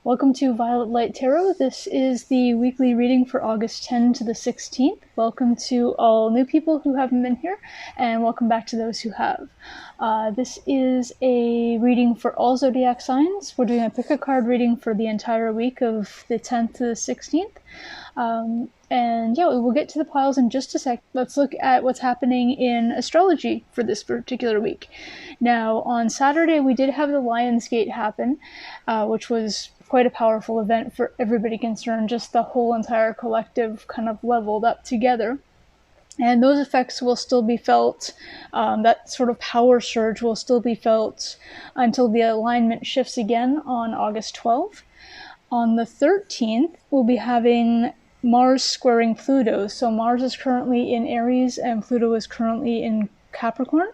Welcome to Violet Light Tarot. This is the weekly reading for August 10 to the 16th. Welcome to all new people who haven't been here, and welcome back to those who have. This is a reading for all zodiac signs. We're doing a pick a card reading for the entire week of the 10th to the 16th. And yeah, we will get to the piles in just a sec. Let's look at what's happening in astrology for this particular week. Now, on Saturday, we did have the Lionsgate happen, which was quite a powerful event for everybody concerned. Just the whole entire collective kind of leveled up together. And those effects will still be felt, that sort of power surge will still be felt until the alignment shifts again on August 12th. On the 13th, we'll be having Mars squaring Pluto. So Mars is currently in Aries and Pluto is currently in Capricorn.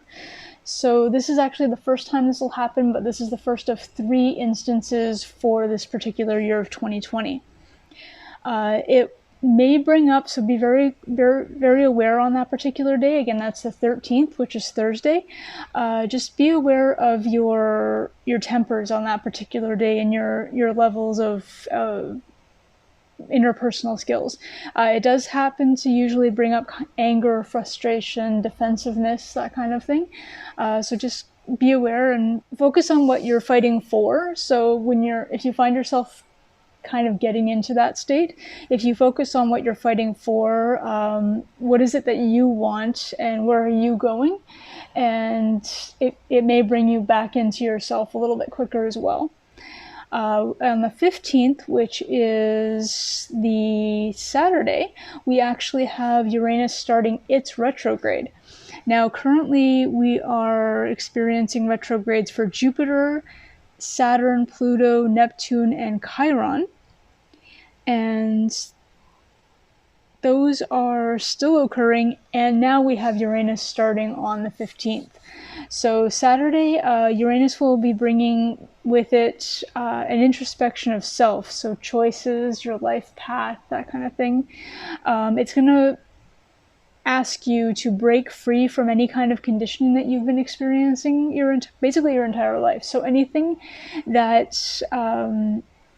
So this is actually the first time this will happen, but this is the first of 3 instances for this particular year of 2020. It may bring up, so be very, very, very aware on that particular day. Again, that's the 13th, which is Thursday. Just be aware of your tempers on that particular day and your levels of interpersonal skills. It does happen to usually bring up anger, frustration, defensiveness, that kind of thing. So just be aware and focus on what you're fighting for. So if you find yourself kind of getting into that state, if you focus on what you're fighting for, what is it that you want and where are you going, and it may bring you back into yourself a little bit quicker as well. On the 15th, which is the Saturday, we actually have Uranus starting its retrograde. Now, currently we are experiencing retrogrades for Jupiter, Saturn, Pluto, Neptune, and Chiron. And those are still occurring, and now we have Uranus starting on the 15th. So Saturday, Uranus will be bringing with it an introspection of self, so choices, your life path, that kind of thing. It's going to ask you to break free from any kind of conditioning that you've been experiencing basically your entire life. So anything that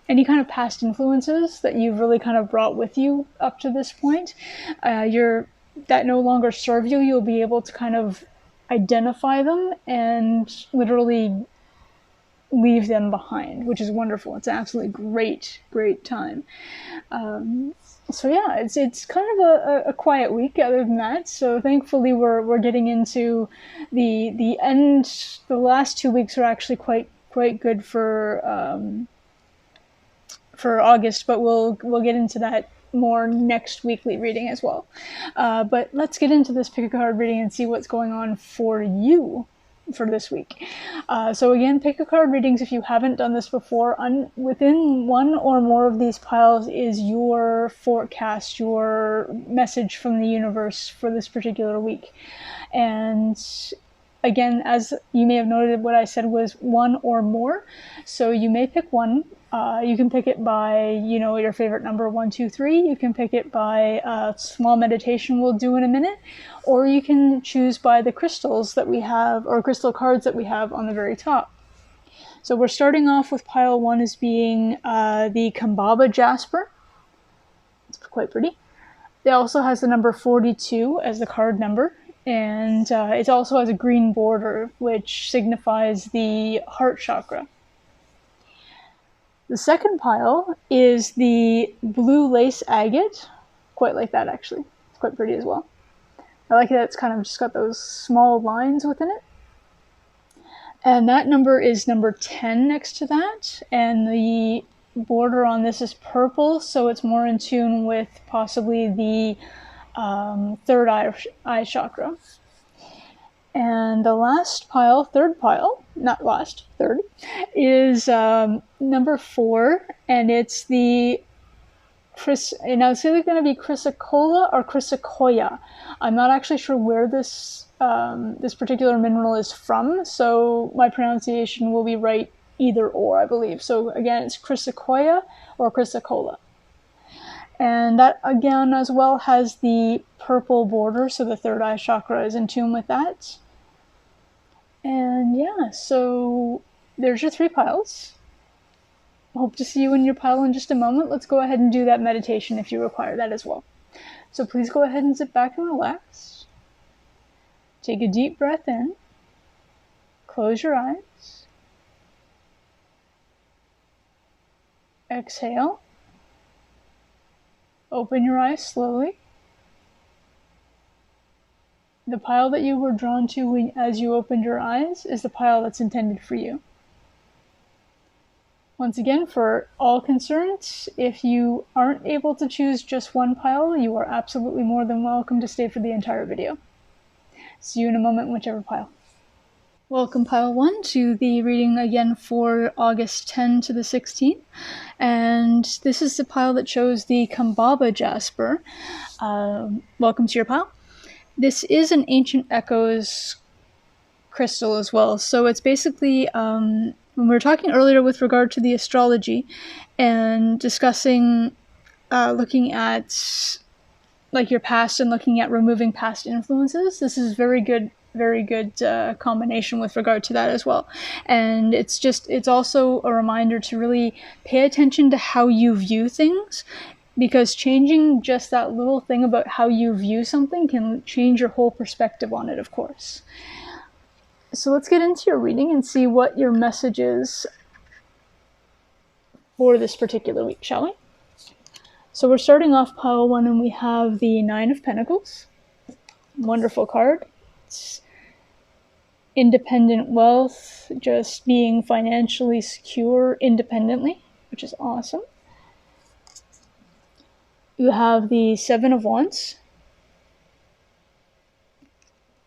any kind of past influences that you've really kind of brought with you up to this point, that no longer serve you, you'll be able to kind of identify them and literally leave them behind, which is wonderful. It's an absolutely great time. So yeah, it's kind of a quiet week other than that. So thankfully we're getting into the end. The last 2 weeks are actually quite good for August, but we'll get into that more next weekly reading as well. But let's get into this pick a card reading and see what's going on for you for this week. So again, pick a card readings, if you haven't done this before, within one or more of these piles is your forecast, your message from the universe for this particular week. And again, as you may have noted, what I said was one or more. So you may pick one. You can pick it by, your favorite number, 1, 2, 3. You can pick it by a small meditation we'll do in a minute. Or you can choose by the crystals that we have, or crystal cards that we have on the very top. So we're starting off with pile 1 as being the Kambaba Jasper. It's quite pretty. It also has the number 42 as the card number. And it also has a green border, which signifies the heart chakra. The second pile is the blue lace agate. Quite like that, actually. It's quite pretty as well. I like that it's kind of just got those small lines within it. And that number is number 10 next to that. And the border on this is purple, so it's more in tune with possibly the third eye chakra. And the last pile, third, is number 4, and it's the now it's either going to be chrysocolla or chrysocolla. I'm not actually sure where this particular mineral is from, so my pronunciation will be right either or, I believe. So again, it's chrysocolla or chrysocolla. And that, again, as well has the purple border, so the third eye chakra is in tune with that. And yeah, so there's your 3 piles. hope to see you in your pile in just a moment. Let's go ahead and do that meditation if you require that as well. So please go ahead and sit back and relax. Take a deep breath in. Close your eyes. Exhale. Open your eyes slowly. The pile that you were drawn to as you opened your eyes is the pile that's intended for you. Once again, for all concerned, if you aren't able to choose just one pile, you are absolutely more than welcome to stay for the entire video. See you in a moment, whichever pile. Welcome, Pile 1, to the reading again for August 10 to the 16th. And this is the pile that chose the Kambaba Jasper. Welcome to your pile. This is an Ancient Echoes crystal as well. So it's basically, when we were talking earlier with regard to the astrology and discussing looking at like your past and looking at removing past influences, this is very good combination with regard to that as well. And it's also a reminder to really pay attention to how you view things, because changing just that little thing about how you view something can change your whole perspective on it, of course. So let's get into your reading and see what your message is for this particular week, shall we? So we're starting off pile 1 and we have the 9 of Pentacles. Wonderful card. It's independent wealth, just being financially secure independently, which is awesome. You have the 7 of Wands.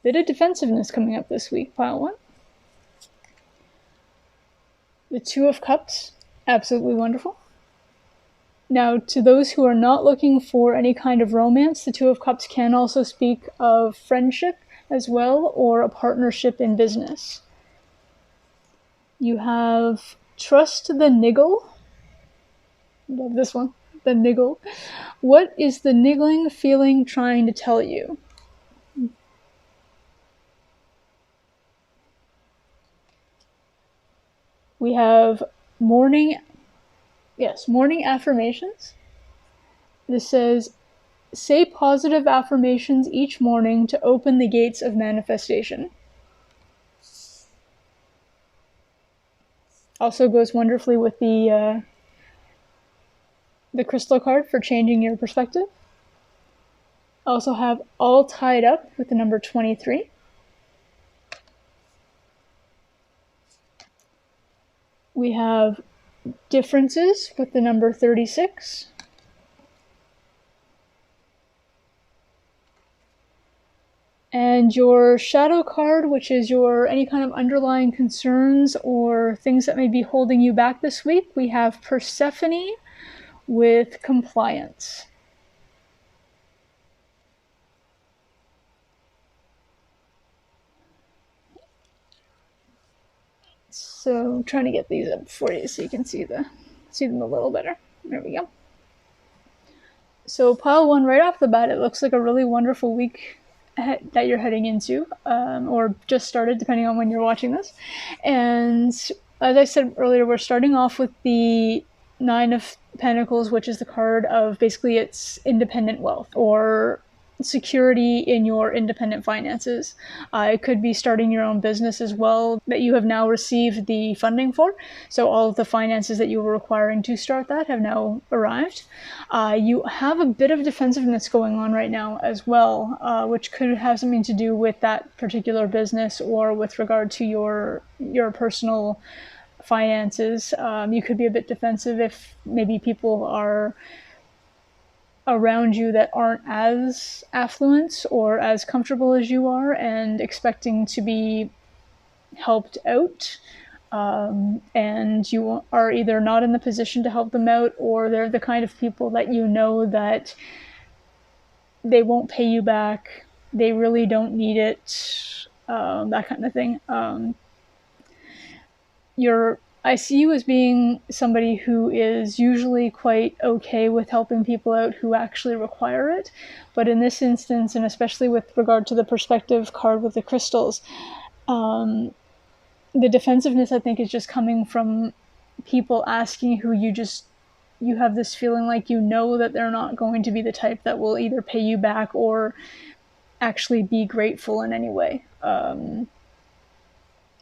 Bit of defensiveness coming up this week, pile 1. The 2 of Cups, absolutely wonderful. Now, to those who are not looking for any kind of romance, the 2 of Cups can also speak of friendship as well, or a partnership in business. You have Trust the Niggle. Love this one. The niggle. What is the niggling feeling trying to tell you? We have morning affirmations. This says, say positive affirmations each morning to open the gates of manifestation. Also goes wonderfully with the crystal card for changing your perspective. Also have all tied up with the number 23. We have differences with the number 36. And your shadow card, which is your any kind of underlying concerns or things that may be holding you back this week, we have Persephone with compliance. So I'm trying to get these up for you so you can see them a little better. There we go. So pile 1, right off the bat, it looks like a really wonderful week that you're heading into, or just started, depending on when you're watching this. And as I said earlier, we're starting off with the 9 of Pentacles, which is the card of basically it's independent wealth or security in your independent finances. It could be starting your own business as well that you have now received the funding for. So all of the finances that you were requiring to start that have now arrived. You have a bit of defensiveness going on right now as well, which could have something to do with that particular business or with regard to your personal finances. You could be a bit defensive if maybe people are around you that aren't as affluent or as comfortable as you are and expecting to be helped out, and you are either not in the position to help them out, or they're the kind of people that you know that they won't pay you back, they really don't need it, that kind of thing. I see you as being somebody who is usually quite okay with helping people out who actually require it. But in this instance, and especially with regard to the perspective card with the crystals, the defensiveness, I think, is just coming from people asking who you have this feeling like you know that they're not going to be the type that will either pay you back or actually be grateful in any way.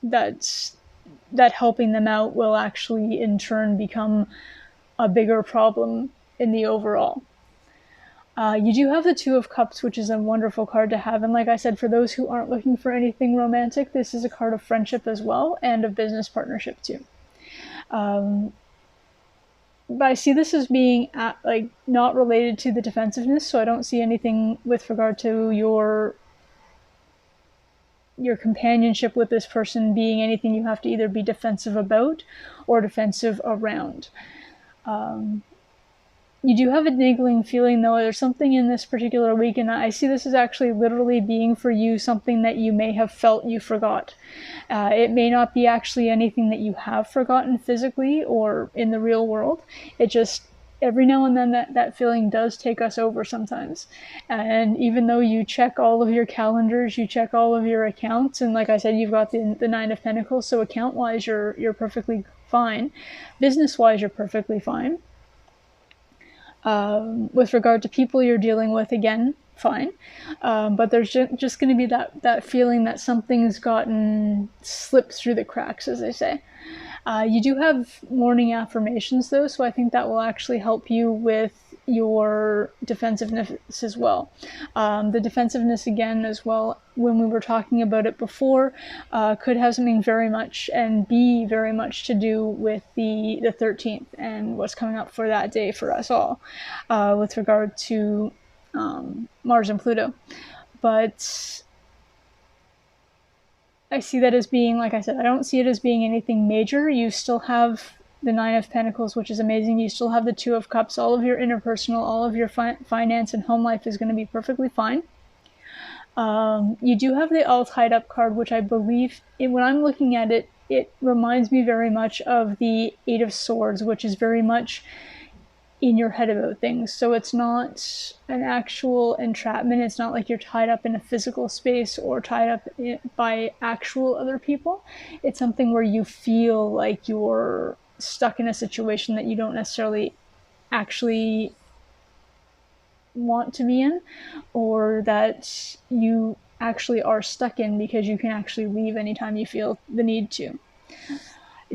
That helping them out will actually in turn become a bigger problem in the overall. You do have the Two of Cups, which is a wonderful card to have. And like I said, for those who aren't looking for anything romantic, this is a card of friendship as well, and of business partnership too. But I see this as being not related to the defensiveness, so I don't see anything with regard to your companionship with this person being anything you have to either be defensive about or defensive around. You do have a niggling feeling, though. There's something in this particular week, and I see this as actually literally being for you something that you may have felt you forgot. It may not be actually anything that you have forgotten physically or in the real world. It just, every now and then that feeling does take us over sometimes. And even though you check all of your calendars, you check all of your accounts, and like I said, you've got the Nine of Pentacles, so account-wise, you're perfectly fine. Business-wise, you're perfectly fine. With regard to people you're dealing with, again, fine. But there's just going to be that feeling that something's gotten slipped through the cracks, as they say. You do have morning affirmations, though, so I think that will actually help you with your defensiveness as well. The defensiveness, again, as well, when we were talking about it before, could have something very much and be very much to do with the 13th and what's coming up for that day for us all, with regard to Mars and Pluto. But I see that as being, like I said, I don't see it as being anything major. You still have the Nine of Pentacles, which is amazing. You still have the Two of Cups. All of your interpersonal, all of your finance and home life is going to be perfectly fine. You do have the All Tied Up card, which I believe, when I'm looking at it, it reminds me very much of the Eight of Swords, which is very much in your head about things. So it's not an actual entrapment. It's not like you're tied up in a physical space or tied up by actual other people. It's something where you feel like you're stuck in a situation that you don't necessarily actually want to be in, or that you actually are stuck in because you can actually leave anytime you feel the need to.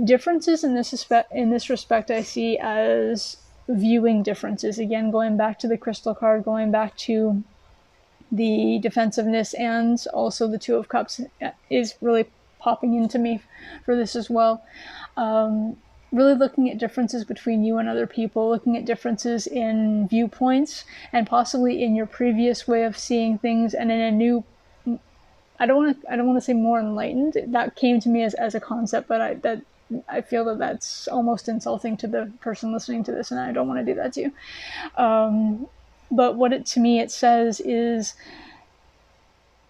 Differences in this respect I see as viewing differences. Again, going back to the crystal card, going back to the defensiveness, and also the Two of Cups is really popping into me for this as well. Really looking at differences between you and other people, looking at differences in viewpoints, and possibly in your previous way of seeing things, and in a new, I don't want to say more enlightened. That came to me as a concept, but I feel that that's almost insulting to the person listening to this, and I don't want to do that to you. But what to me it says is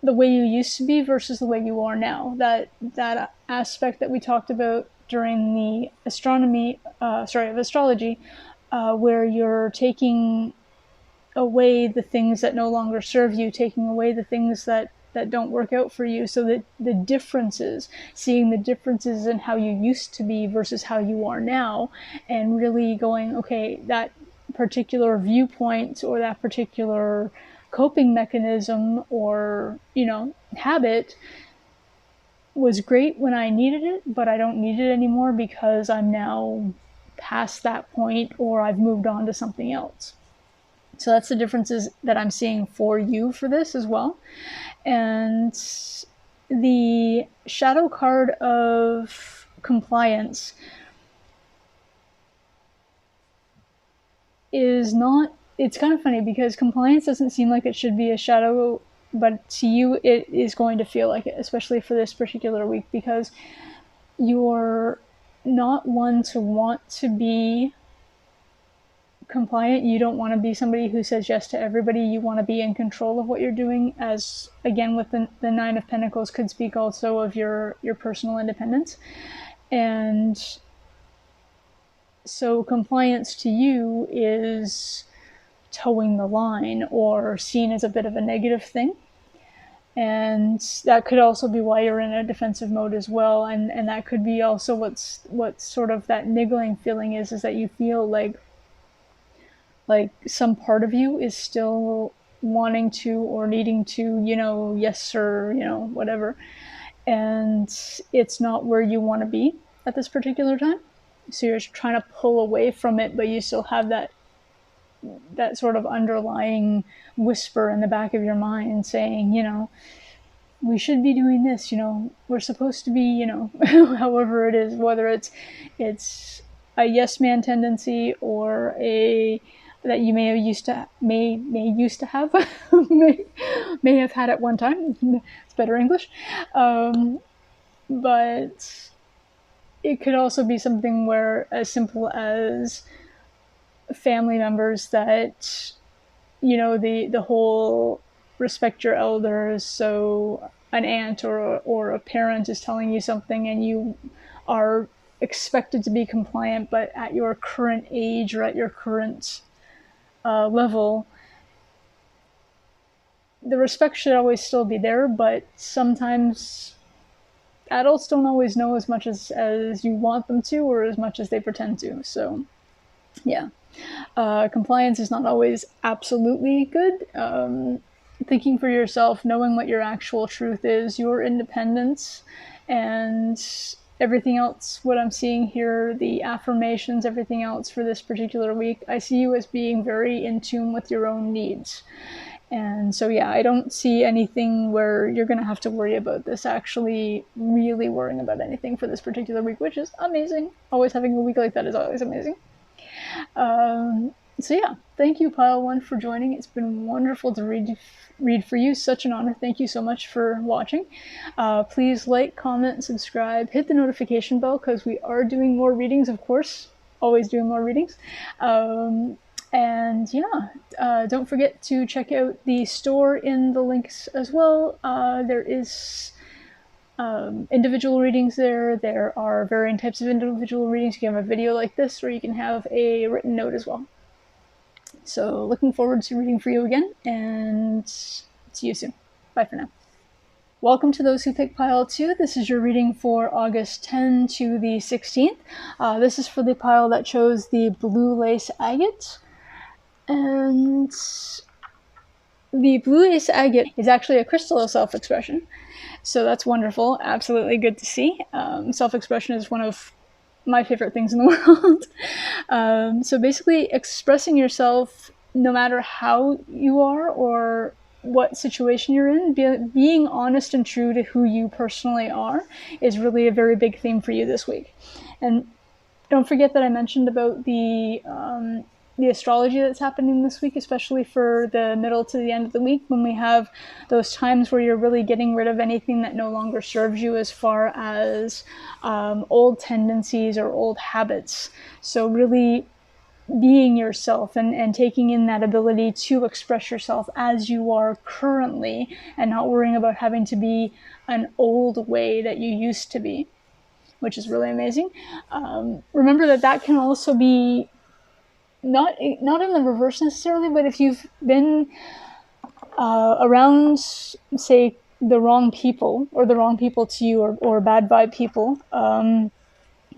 the way you used to be versus the way you are now. That aspect that we talked about during the of astrology, where you're taking away the things that no longer serve you, taking away the things that don't work out for you, so that the differences, seeing the differences in how you used to be versus how you are now, and really going, okay, that particular viewpoint or that particular coping mechanism or, habit was great when I needed it, but I don't need it anymore because I'm now past that point, or I've moved on to something else. So that's the differences that I'm seeing for you for this as well. And the shadow card of compliance is not, it's kind of funny because compliance doesn't seem like it should be a shadow, but to you it is going to feel like it, especially for this particular week, because you're not one to want to be compliant. You don't want to be somebody who says yes to everybody. You want to be in control of what you're doing, as again with the Nine of Pentacles could speak also of your personal independence. And so compliance to you is towing the line or seen as a bit of a negative thing. And that could also be why you're in a defensive mode as well. And that could be also what's sort of that niggling feeling is that you feel like some part of you is still wanting to or needing to, yes sir, whatever. And it's not where you want to be at this particular time. So you're trying to pull away from it, but you still have that sort of underlying whisper in the back of your mind saying, we should be doing this, we're supposed to be, however it is, whether it's a yes man tendency or a that you may used to have may have had at one time. It's better English. But it could also be something where as simple as family members that, the whole respect your elders. So an aunt or a parent is telling you something and you are expected to be compliant, but at your current age or at your current level, the respect should always still be there, but sometimes adults don't always know as much as you want them to or as much as they pretend to. So yeah. Compliance is not always absolutely good. Thinking for yourself, knowing what your actual truth is, your independence, and everything else, what I'm seeing here, the affirmations, everything else for this particular week, I see you as being very in tune with your own needs. And so, yeah, I don't see anything where you're going to have to worry about this, actually really worrying about anything for this particular week, which is amazing. Always having a week like that is always amazing. So yeah, thank you, Pile One, for joining. It's been wonderful to read for you. Such an honor. Thank you so much for watching. Please like, comment, subscribe, hit the notification bell because we are doing more readings, of course. Always doing more readings. And yeah, don't forget to check out the store in the links as well. There is individual readings there. There are varying types of individual readings. You can have a video like this, or you can have a written note as well. So looking forward to reading for you again, and see you soon. Bye for now. Welcome to those who pick pile 2. This is your reading for August 10 to the 16th. This is for the pile that chose the blue lace agate. And the blue lace agate is actually a crystal of self-expression. So that's wonderful. Absolutely good to see. Self-expression is one of my favorite things in the world. So basically expressing yourself no matter how you are or what situation you're in, being honest and true to who you personally are is really a very big theme for you this week. And don't forget that I mentioned about the astrology that's happening this week, especially for the middle to the end of the week, when we have those times where you're really getting rid of anything that no longer serves you as far as old tendencies or old habits. So really being yourself and taking in that ability to express yourself as you are currently and not worrying about having to be an old way that you used to be, which is really amazing. Remember that can also be not in the reverse necessarily, but if you've been around, say, the wrong people or the wrong people to you or bad vibe people,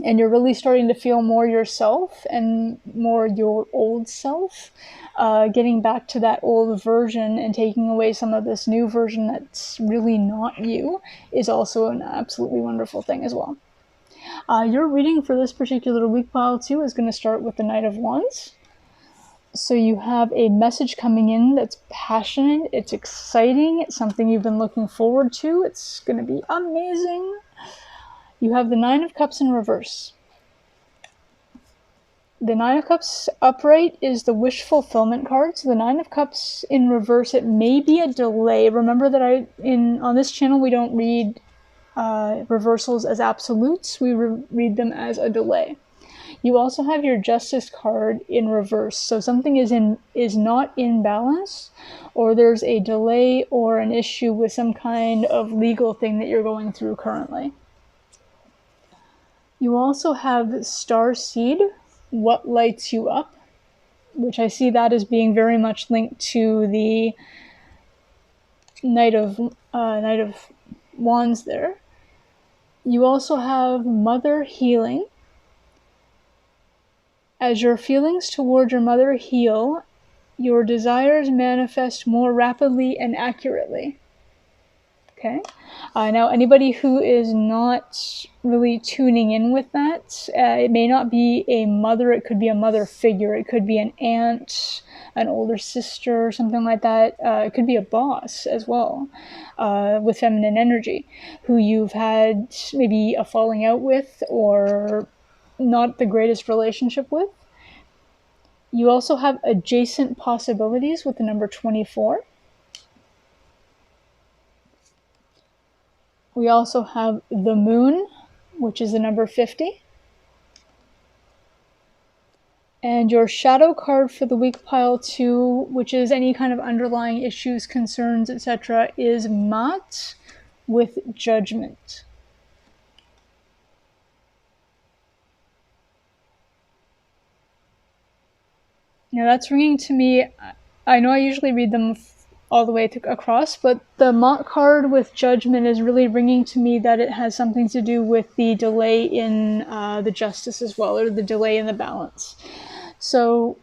and you're really starting to feel more yourself and more your old self, getting back to that old version and taking away some of this new version that's really not you is also an absolutely wonderful thing as well. Your reading for this particular week, pile 2, is going to start with the Knight of Wands. So you have a message coming in that's passionate, it's exciting, it's something you've been looking forward to, it's going to be amazing. You have the Nine of Cups in reverse. The Nine of Cups upright is the wish fulfillment card. So the Nine of Cups in reverse, it may be a delay. Remember that on this channel we don't read reversals as absolutes, we read them as a delay. You also have your Justice card in reverse, so something is not in balance, or there's a delay or an issue with some kind of legal thing that you're going through currently. You also have Starseed, what lights you up, which I see that as being very much linked to the Knight of Wands there. You also have Mother Healing. As your feelings toward your mother heal, your desires manifest more rapidly and accurately. Okay. Now, anybody who is not really tuning in with that, it may not be a mother, it could be a mother figure, it could be an aunt, an older sister, something like that. It could be a boss as well, with feminine energy, who you've had maybe a falling out with or not the greatest relationship with. You also have adjacent possibilities with the number 24. We also have the moon, which is the number 50. And your shadow card for the week pile 2, which is any kind of underlying issues, concerns, etc., is Mat with Judgment. Now that's ringing to me. I know I usually read them all the way across, but the Mott card with Judgment is really ringing to me that it has something to do with the delay in the justice as well, or the delay in the balance. So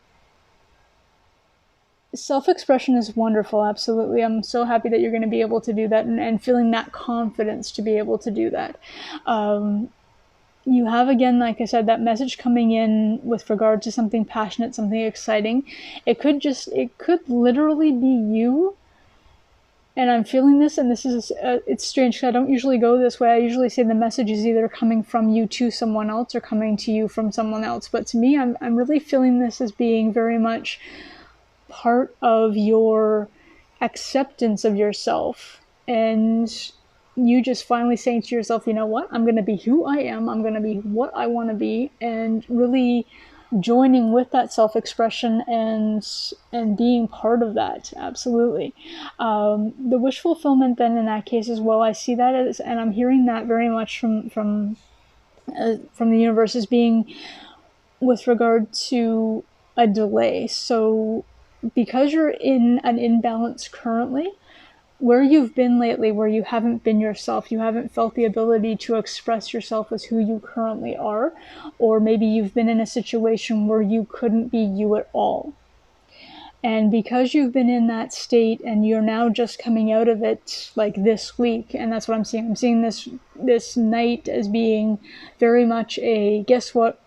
self-expression is wonderful, absolutely. I'm so happy that you're going to be able to do that and feeling that confidence to be able to do that. You have, again, like I said, that message coming in with regard to something passionate, something exciting. It could literally be you. And I'm feeling this, and this is, it's strange because I don't usually go this way. I usually say the message is either coming from you to someone else or coming to you from someone else. But to me, I'm really feeling this as being very much part of your acceptance of yourself. And you just finally saying to yourself, you know what, I'm going to be who I am, I'm going to be what I want to be, and really joining with that self-expression and being part of that. Absolutely. The wish fulfillment then in that case as well, I see that as, and I'm hearing that very much from the universe as being with regard to a delay. So because you're in an imbalance currently, where you've been lately, where you haven't been yourself, you haven't felt the ability to express yourself as who you currently are, or maybe you've been in a situation where you couldn't be you at all. And because you've been in that state and you're now just coming out of it like this week, and that's what I'm seeing. I'm seeing this night as being very much a, guess what,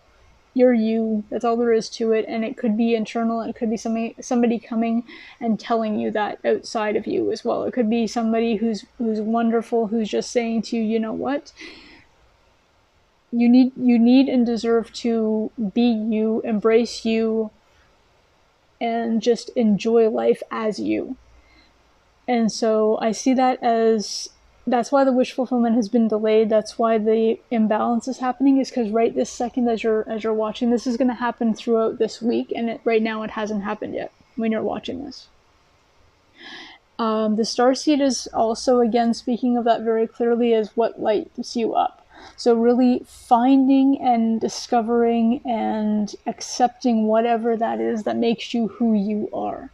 you're you, that's all there is to it, and it could be internal, and it could be somebody coming and telling you that outside of you as well. It could be somebody who's wonderful, who's just saying to you, you know what, you need and deserve to be you, embrace you, and just enjoy life as you. And so I see that as, that's why the wish fulfillment has been delayed. That's why the imbalance is happening, is because right this second, as you're watching, this is going to happen throughout this week, and right now it hasn't happened yet when you're watching this. The starseed is also, again, speaking of that very clearly, as what lights you up. So really finding and discovering and accepting whatever that is that makes you who you are.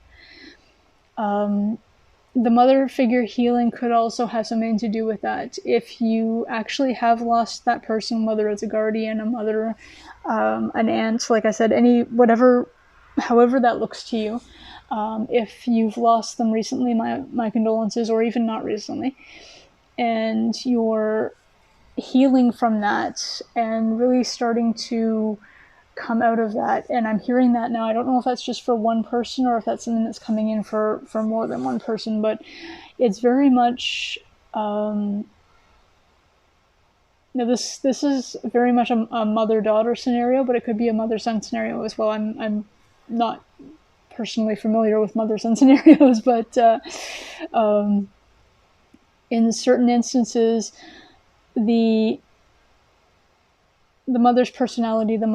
The mother figure healing could also have something to do with that. If you actually have lost that person, whether it's a guardian, a mother, an aunt, like I said, however that looks to you, if you've lost them recently, my condolences, or even not recently, and you're healing from that and really starting to come out of that. And I'm hearing that now. I don't know if that's just for one person or if that's something that's coming in for more than one person, but it's very much this is very much a mother-daughter scenario, but it could be a mother-son scenario as well. I'm not personally familiar with mother-son scenarios, but in certain instances, the mother's personality, the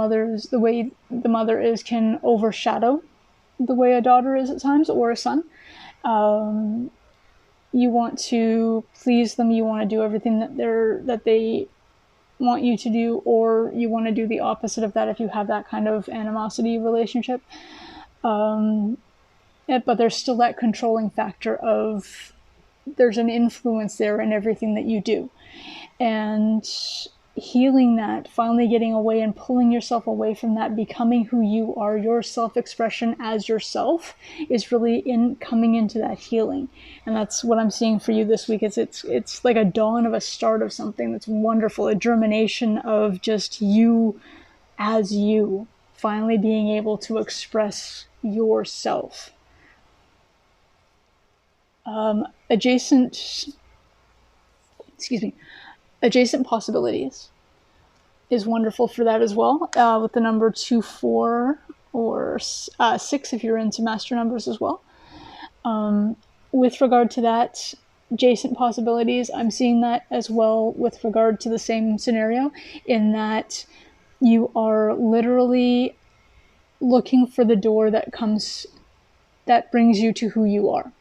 way the mother is, can overshadow the way a daughter is at times, or a son. You want to please them, you want to do everything that they want you to do, or you want to do the opposite of that if you have that kind of animosity relationship. But there's still that controlling factor of there's an influence there in everything that you do. And healing that, finally getting away and pulling yourself away from that, becoming who you are, your self-expression as yourself, is really coming into that healing. And that's what I'm seeing for you this week. It's like a dawn of a start of something that's wonderful, a germination of just you as you, finally being able to express yourself. Adjacent possibilities is wonderful for that as well, with the number 2, 4, or 6 if you're into master numbers as well. With regard to that, adjacent possibilities, I'm seeing that as well with regard to the same scenario, in that you are literally looking for the door that brings you to who you are.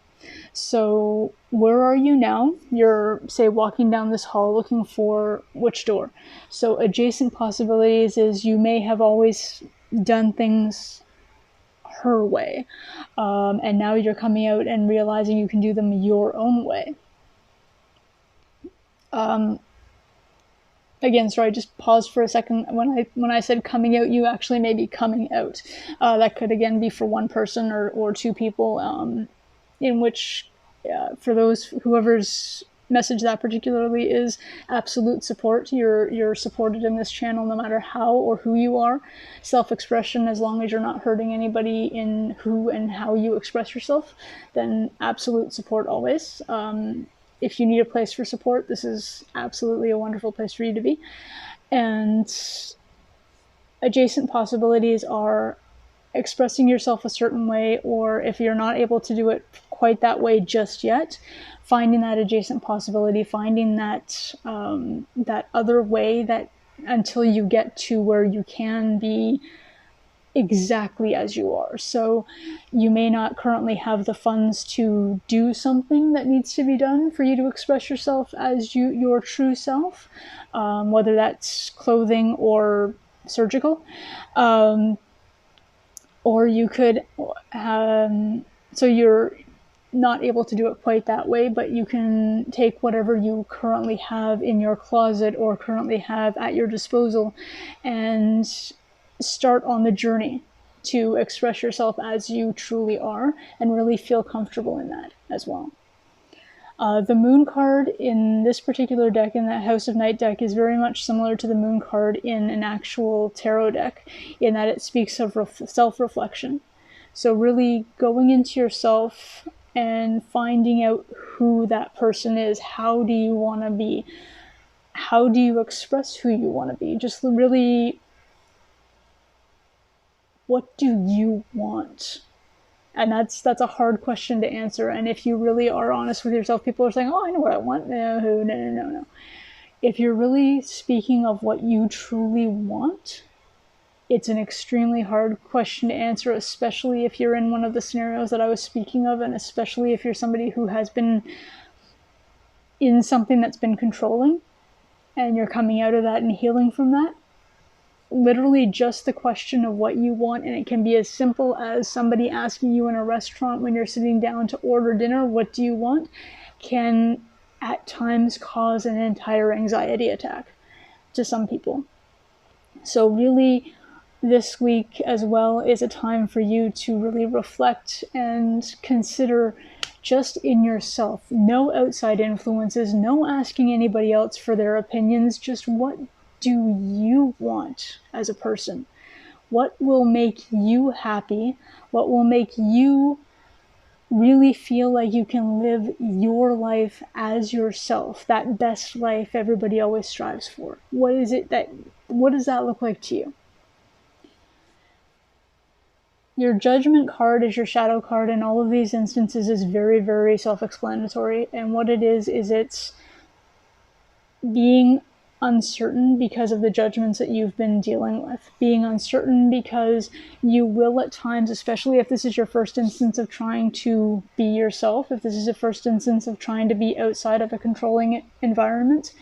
So where are you now? You're, say, walking down this hall looking for which door. So adjacent possibilities is you may have always done things her way, and now you're coming out and realizing you can do them your own way. Again, sorry, just pause for a second. When I said coming out, you actually may be coming out. That could again be for one person or two people, in which, for those, whoever's message that particularly is, absolute support. You're supported in this channel no matter how or who you are. Self-expression, as long as you're not hurting anybody in who and how you express yourself, then absolute support always. If you need a place for support, this is absolutely a wonderful place for you to be. And adjacent possibilities are expressing yourself a certain way, or if you're not able to do it quite that way just yet, finding that adjacent possibility, finding that that other way, that until you get to where you can be exactly as you are. So you may not currently have the funds to do something that needs to be done for you to express yourself as your true self, whether that's clothing or surgical. Or you could, so you're not able to do it quite that way, but you can take whatever you currently have in your closet or currently have at your disposal and start on the journey to express yourself as you truly are, and really feel comfortable in that as well. The moon card in this particular deck, in that House of Night deck, is very much similar to the moon card in an actual tarot deck, in that it speaks of self-reflection. So really going into yourself and finding out who that person is. How do you want to be? How do you express who you want to be? Just really, what do you want? And that's a hard question to answer. And if you really are honest with yourself, people are saying, oh, I know what I want. No. If you're really speaking of what you truly want, it's an extremely hard question to answer, especially if you're in one of the scenarios that I was speaking of, and especially if you're somebody who has been in something that's been controlling, and you're coming out of that and healing from that. Literally just the question of what you want, and it can be as simple as somebody asking you in a restaurant when you're sitting down to order dinner, what do you want, can at times cause an entire anxiety attack to some people. So really, this week as well is a time for you to really reflect and consider just in yourself. No outside influences, no asking anybody else for their opinions, just what do you want as a person? What will make you happy? What will make you really feel like you can live your life as yourself, that best life everybody always strives for? What does that look like to you? Your judgment card is your shadow card in all of these instances is very, very self-explanatory. And what it is it's being uncertain because of the judgments that you've been dealing with. Being uncertain because you will at times, especially if this is your first instance of trying to be yourself, if this is a first instance of trying to be outside of a controlling environment,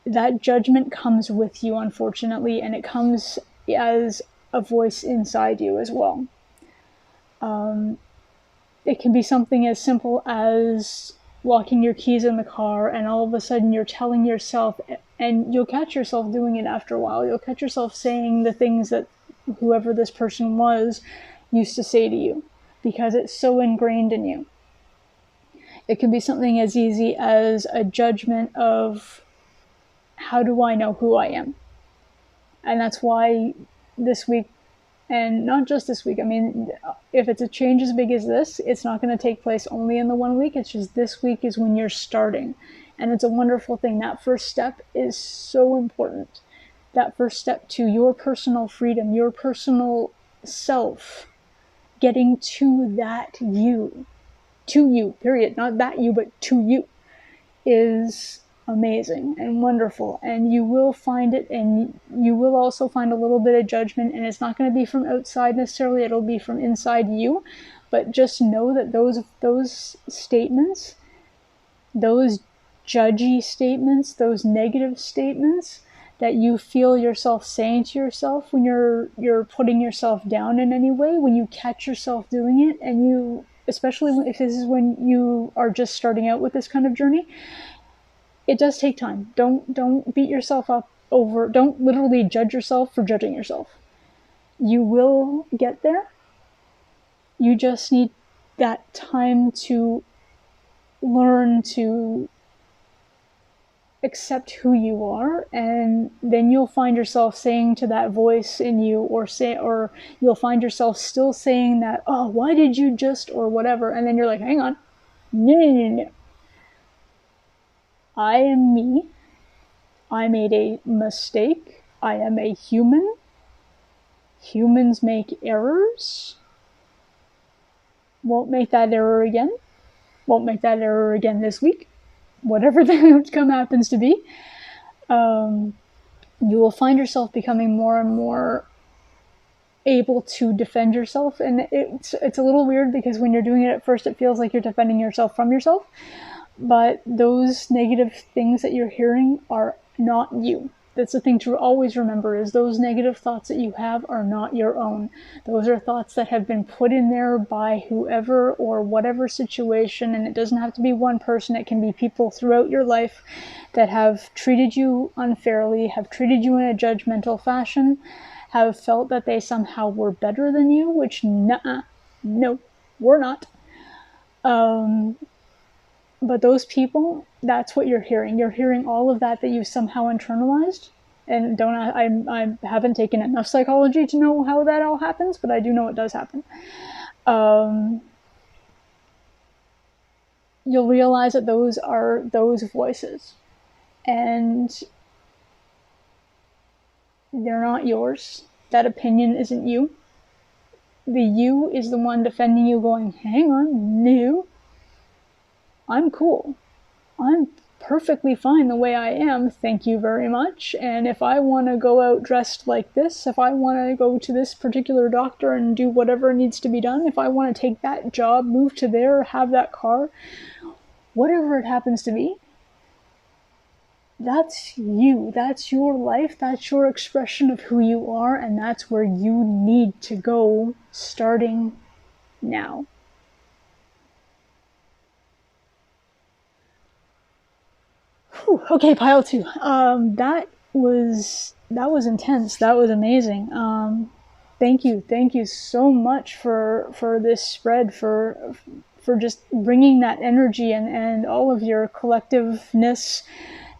that judgment comes with you, unfortunately, and it comes as a voice inside you as well. It can be something as simple as locking your keys in the car, and all of a sudden you're telling yourself, and you'll catch yourself doing it after a while, you'll catch yourself saying the things that whoever this person was used to say to you, because it's so ingrained in you. It can be something as easy as a judgment of, how do I know who I am? And that's why this week, and not just this week, I mean, if it's a change as big as this, it's not going to take place only in the 1 week. It's just this week is when you're starting. And it's a wonderful thing. That first step is so important. That first step to your personal freedom, your personal self, getting to that you, period. Not that you, but to you, is amazing and wonderful. And you will find it, and you will also find a little bit of judgment, and it's not going to be from outside necessarily, it'll be from inside you. But just know that those statements, those judgy statements, those negative statements that you feel yourself saying to yourself when you're putting yourself down in any way, when you catch yourself doing it, and you, especially if this is when you are just starting out with this kind of journey, it does take time. Don't beat yourself up over, don't literally judge yourself for judging yourself. You will get there. You just need that time to learn to accept who you are, and then you'll find yourself saying to that voice in you, or you'll find yourself still saying that, oh, why did you just, or whatever, and then you're like, hang on, no. I am me. I made a mistake. I am a human. Humans make errors. Won't make that error again. Won't make that error again this week. Whatever the outcome happens to be. You will find yourself becoming more and more able to defend yourself. And it's a little weird, because when you're doing it at first, it feels like you're defending yourself from yourself. But those negative things that you're hearing are not you. That's the thing to always remember, is those negative thoughts that you have are not your own. Those are thoughts that have been put in there by whoever or whatever situation, and it doesn't have to be one person. It can be people throughout your life that have treated you unfairly, have treated you in a judgmental fashion, have felt that they somehow were better than you, which no, we're not. But those people, that's what you're hearing. You're hearing all of that you somehow internalized. And I haven't taken enough psychology to know how that all happens, but I do know it does happen. You'll realize that those are those voices. And they're not yours. That opinion isn't you. The you is the one defending you, going, hang on, no. I'm cool. I'm perfectly fine the way I am, thank you very much. And if I want to go out dressed like this, if I want to go to this particular doctor and do whatever needs to be done, if I want to take that job, move to there, have that car, whatever it happens to be, that's you. That's your life. That's your expression of who you are, and that's where you need to go starting now. Whew, okay, pile 2. That was intense. That was amazing. Thank you so much for this spread, for just bringing that energy and all of your collectiveness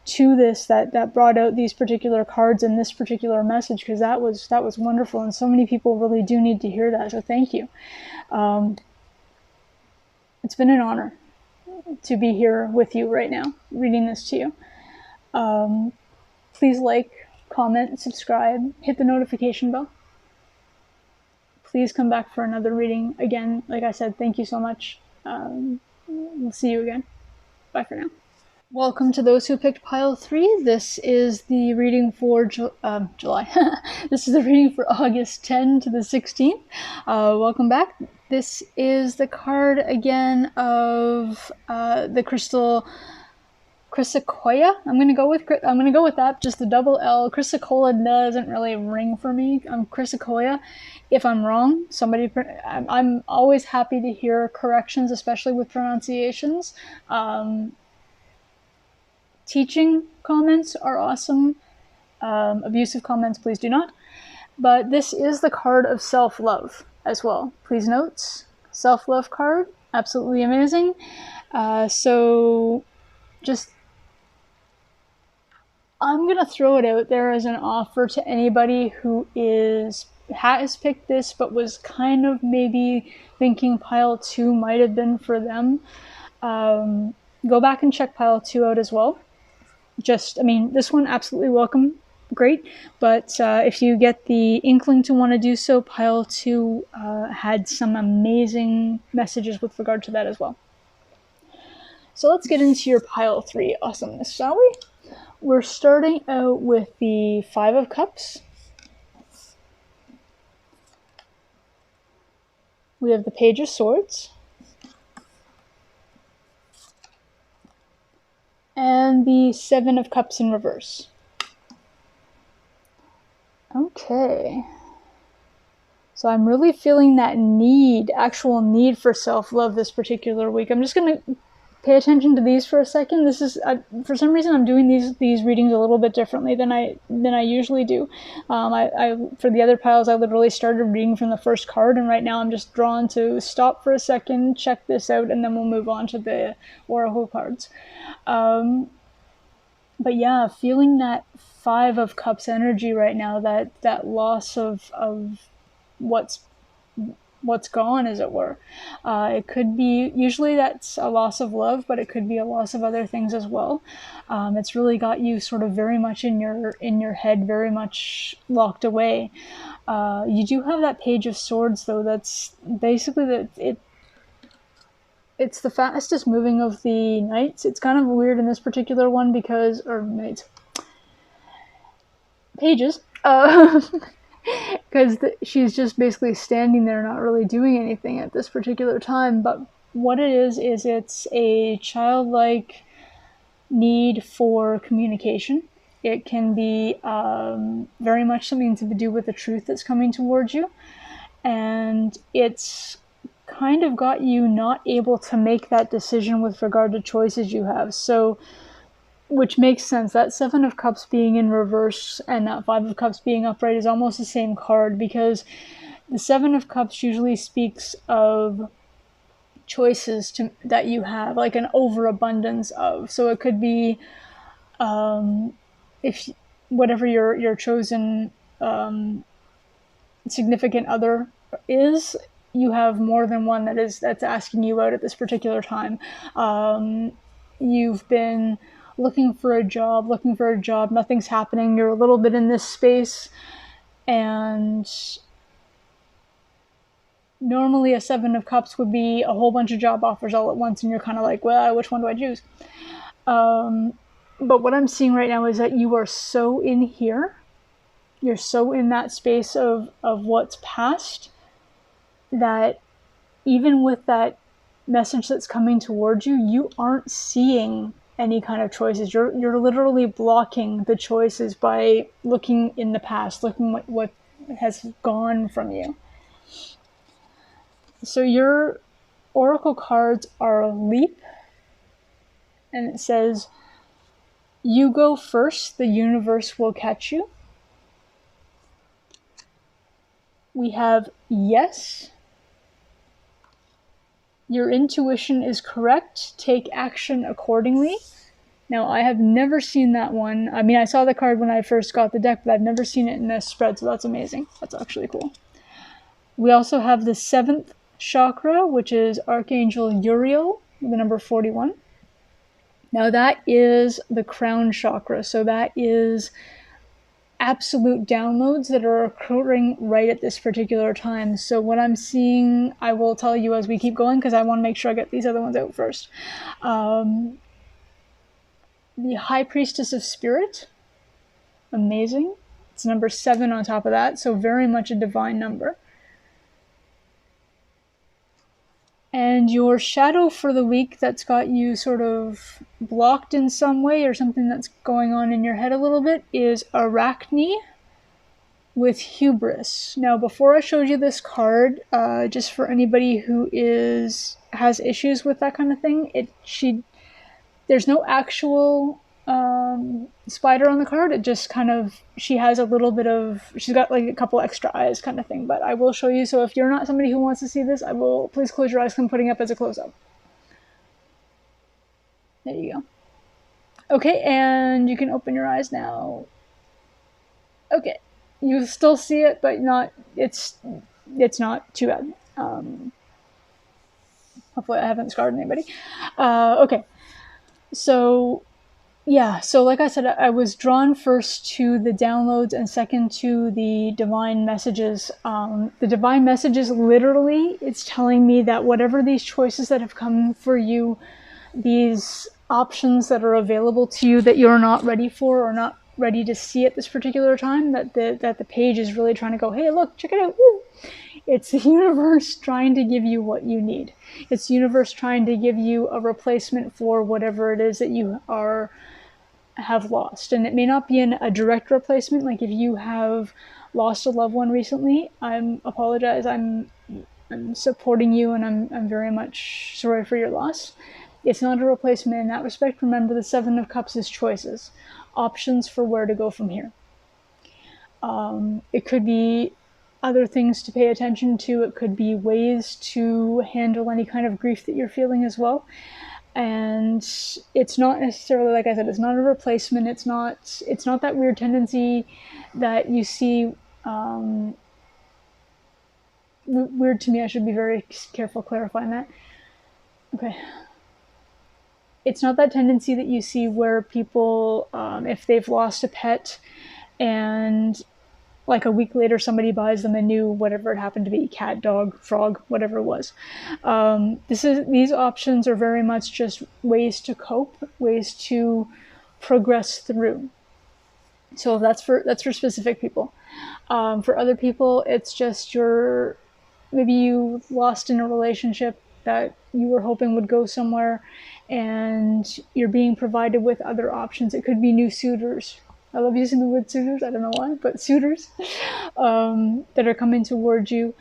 to this, that brought out these particular cards and this particular message, because that was wonderful, and so many people really do need to hear that. So thank you. It's been an honor to be here with you right now, reading this to you. Please like, comment, subscribe, hit the notification bell. Please come back for another reading. Again, like I said, thank you so much. We'll see you again. Bye for now. Welcome to those who picked pile 3. This is the reading for July. This is the reading for August 10 to the 16th. Welcome back. This is the card again of the crystal Chrysocolla. I'm gonna go with that. Just the double L. Chrysocolla doesn't really ring for me. Chrysocolla. If I'm wrong, I'm always happy to hear corrections, especially with pronunciations. Teaching comments are awesome. Abusive comments, please do not. But this is the card of self-love as well. Please note, self-love card, absolutely amazing. So just, I'm going to throw it out there as an offer to anybody who has picked this but was kind of maybe thinking pile 2 might have been for them. Go back and check pile 2 out as well. This one, absolutely welcome, great, but if you get the inkling to want to do so, pile 2 had some amazing messages with regard to that as well. So let's get into your pile 3 awesomeness, shall we? We're starting out with the 5 of Cups. We have the Page of Swords. And the 7 of Cups in reverse. Okay. So I'm really feeling that actual need for self-love this particular week. I'm just going to pay attention to these for a second. This is, for some reason, I'm doing these readings a little bit differently than I usually do. For the other piles, I literally started reading from the first card, and right now I'm just drawn to stop for a second, check this out, and then we'll move on to the oracle cards. But yeah, feeling that 5 of Cups energy right now, that loss of what's gone, as it were. It could be, usually that's a loss of love, but it could be a loss of other things as well. It's really got you sort of very much in your head, very much locked away. You do have that Page of Swords, though. That's basically it's the fastest moving of the knights. It's kind of weird in this particular one because, or knights, pages, because she's just basically standing there, not really doing anything at this particular time. But what it is it's a childlike need for communication. It can be very much something to do with the truth that's coming towards you, and it's kind of got you not able to make that decision with regard to choices you have. So, which makes sense. That 7 of Cups being in reverse and that 5 of Cups being upright is almost the same card, because the 7 of Cups usually speaks of choices that you have, like an overabundance of. So it could be if whatever your chosen significant other is, you have more than one that's asking you out at this particular time. You've been looking for a job, nothing's happening, you're a little bit in this space, and normally a 7 of Cups would be a whole bunch of job offers all at once, and you're kind of like, well, which one do I choose? But what I'm seeing right now is that you are so in here, you're so in that space of what's past, that even with that message that's coming towards you, you aren't seeing any kind of choices. You're literally blocking the choices by looking in the past, looking what has gone from you. So your oracle cards are Leap, and it says, you go first, the universe will catch you. We have Yes. Your intuition is correct. Take action accordingly. Now, I have never seen that one. I mean, I saw the card when I first got the deck, but I've never seen it in this spread, so that's amazing. That's actually cool. We also have the 7th chakra, which is Archangel Uriel, the number 41. Now, that is the crown chakra, so that is absolute downloads that are occurring right at this particular time. So what I'm seeing, I will tell you as we keep going, because I want to make sure I get these other ones out first. The High Priestess of Spirit, amazing. It's number 7 on top of that, so very much a divine number. And your shadow for the week that's got you sort of blocked in some way, or something that's going on in your head a little bit, is Arachne with Hubris. Now, before I showed you this card, just for anybody who has issues with that kind of thing, there's no actual spider on the card. It just kind of, she's got like a couple extra eyes kind of thing. But I will show you. So if you're not somebody who wants to see this, please close your eyes. I'm putting up as a close up. There you go. Okay, and you can open your eyes now. Okay, you still see it, but it's not too bad. Hopefully I haven't scarred anybody. Okay, so yeah, so like I said, I was drawn first to the downloads and second to the divine messages. The divine messages, literally, it's telling me that whatever these choices that have come for you, these options that are available to you that you're not ready for or not ready to see at this particular time, that the page is really trying to go, hey, look, check it out. Woo! It's the universe trying to give you what you need. It's the universe trying to give you a replacement for whatever it is that you have lost. And it may not be a direct replacement. Like if you have lost a loved one recently, I apologize. I'm supporting you, and I'm very much sorry for your loss. It's not a replacement in that respect. Remember, the Seven of Cups is choices, options for where to go from here. It could be other things to pay attention to. It could be ways to handle any kind of grief that you're feeling as well. And it's not necessarily, like I said, it's not a replacement. It's not that weird tendency that you see. Weird to me. I should be very careful clarifying that. Okay. It's not that tendency that you see where people, if they've lost a pet and like a week later somebody buys them a new, whatever it happened to be, cat, dog, frog, whatever it was. These options are very much just ways to cope, ways to progress through. So that's for specific people. For other people, it's just maybe you lost in a relationship that you were hoping would go somewhere, and you're being provided with other options. It could be new suitors. I love using the word suitors. I don't know why, but suitors that are coming towards you.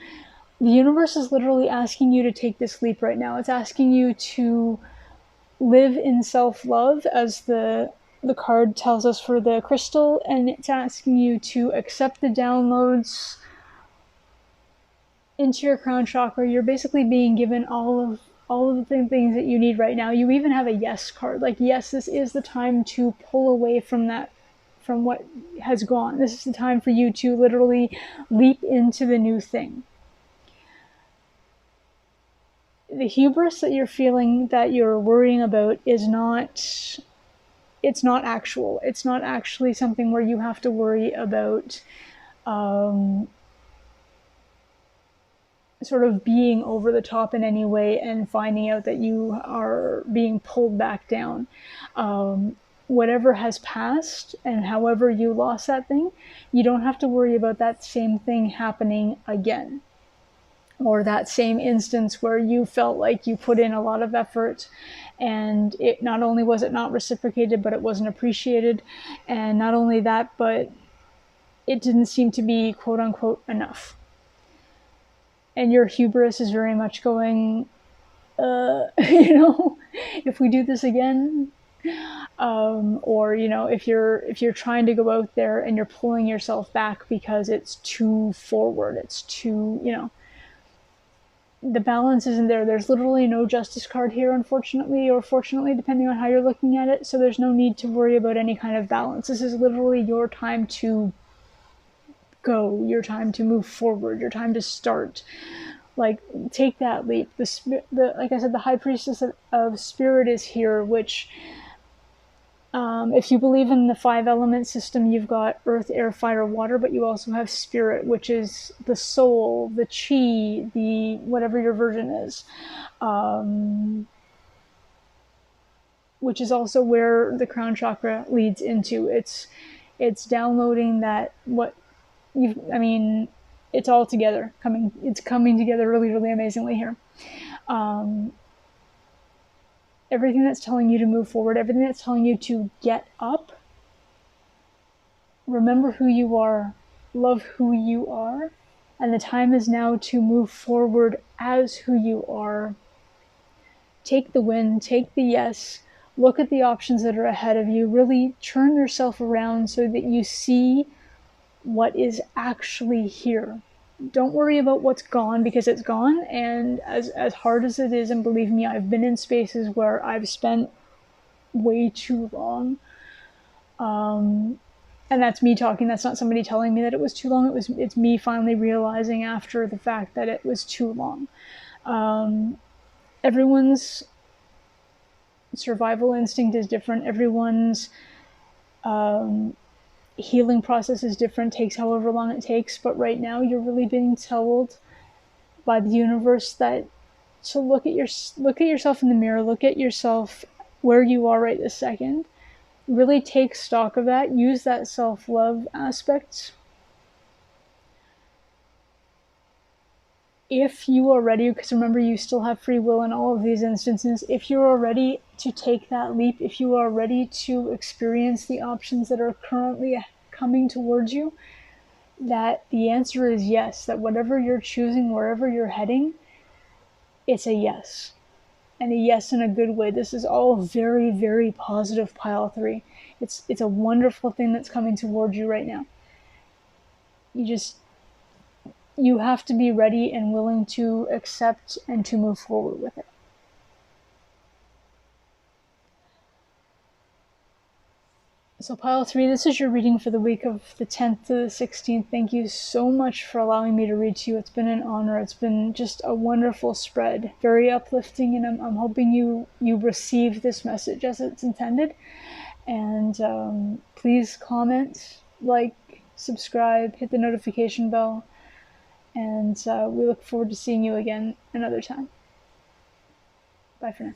The universe is literally asking you to take this leap right now. It's asking you to live in self-love, as the card tells us for the crystal, and it's asking you to accept the downloads into your crown chakra. You're basically being given all of the things that you need right now. You even have a yes card. Like, yes, this is the time to pull away from what has gone. This is the time for you to literally leap into the new thing. The hubris that you're feeling, that you're worrying about, it's not actual. It's not actually something where you have to worry about sort of being over the top in any way and finding out that you are being pulled back down. Whatever has passed, and however you lost that thing, you don't have to worry about that same thing happening again, or that same instance where you felt like you put in a lot of effort and it not only was it not reciprocated, but it wasn't appreciated. And not only that, but it didn't seem to be quote unquote enough. And your hubris is very much going, if we do this again, or if you're trying to go out there and you're pulling yourself back because it's too forward, it's too, the balance isn't there. There's literally no justice card here, unfortunately, or fortunately, depending on how you're looking at it. So there's no need to worry about any kind of balance. This is literally your time to go, your time to move forward, your time to start. Like, take that leap. Like I said, the High Priestess of Spirit is here, which, if you believe in the 5-element system, you've got earth, air, fire, water, but you also have spirit, which is the soul, the chi, the whatever your version is, which is also where the crown chakra leads into. It's downloading that it's all together. It's coming together really, really amazingly here. Everything that's telling you to move forward, everything that's telling you to get up, remember who you are, love who you are, and the time is now to move forward as who you are. Take the win, take the yes, look at the options that are ahead of you, really turn yourself around so that you see what is actually here. Don't worry about what's gone, because it's gone, and as hard as it is, and believe me, I've been in spaces where I've spent way too long. And that's me talking. That's not somebody telling me that it was too long. It's me finally realizing after the fact that it was too long. Everyone's survival instinct is different. Everyone's healing process is different. Takes however long it takes. But right now, you're really being told by the universe that to look at yourself in the mirror. Look at yourself where you are right this second. Really take stock of that. Use that self-love aspect. If you are ready, because remember, you still have free will in all of these instances, if you are ready to take that leap, if you are ready to experience the options that are currently coming towards you, that the answer is yes, that whatever you're choosing, wherever you're heading, it's a yes. And a yes in a good way. This is all very, very positive, pile 3. It's a wonderful thing that's coming towards you right now. You have to be ready and willing to accept and to move forward with it. So pile 3, this is your reading for the week of the 10th to the 16th. Thank you so much for allowing me to read to you. It's been an honor. It's been just a wonderful spread, very uplifting, and I'm hoping you receive this message as it's intended. And please comment, like, subscribe, hit the notification bell, and we look forward to seeing you again another time. Bye for now.